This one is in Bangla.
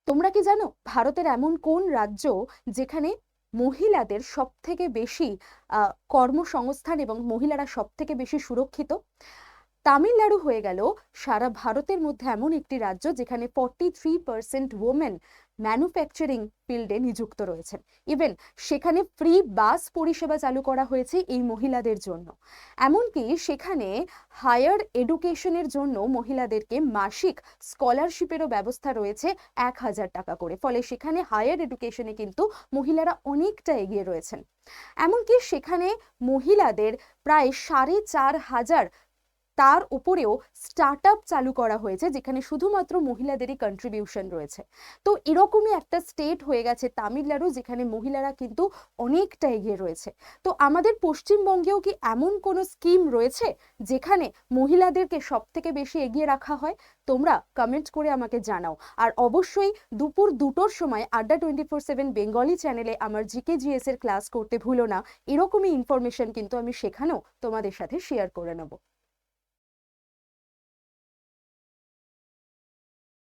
তোমরা কি জানো ভারতের এমন কোন রাজ্য যেখানে মহিলাদের সব থেকে বেশি কর্মসংস্থান এবং মহিলারা সব থেকে বেশি সুরক্ষিত? তামিলনাড়ু হয়ে গেল সারা ভারতের মধ্যে এমন একটি রাজ্য যেখানে 43% ওমেন ম্যানুফ্যাকচারিং ফিল্ডে নিযুক্ত রয়েছেন। ইভেন সেখানে ফ্রি বাস পরিষেবা চালু করা হয়েছে এই মহিলাদের জন্য। এমনকি সেখানে হায়ার এডুকেশনের জন্য মহিলাদেরকে মাসিক স্কলারশিপেরও ব্যবস্থা রয়েছে 1,000 টাকা করে। ফলে সেখানে হায়ার এডুকেশনে কিন্তু মহিলারা অনেকটা এগিয়ে রয়েছেন। এমনকি সেখানে মহিলাদের প্রায় 4,500 তার উপরেও স্টার্ট আপ চালু করা হয়েছে যেখানে শুধুমাত্র মহিলাদেরই কন্ট্রিবিউশন রয়েছে। তো এরকমই একটা স্টেট হয়ে গেছে তামিলনাড়ু, যেখানে মহিলারা কিন্তু অনেকটা এগিয়ে রয়েছে। তো আমাদের পশ্চিমবঙ্গেও কি এমন কোনো স্কিম রয়েছে যেখানে মহিলাদেরকে সব থেকে বেশি এগিয়ে রাখা হয়? তোমরা কমেন্ট করে আমাকে জানাও। আর অবশ্যই দুপুর 2টোর সময় আড্ডা 24/7 বেঙ্গলি চ্যানেলে আমার জিকে/জিএস এর ক্লাস করতে ভুলো না। এরকমই ইনফরমেশন কিন্তু আমি সেখানেও তোমাদের সাথে শেয়ার করে নেবো।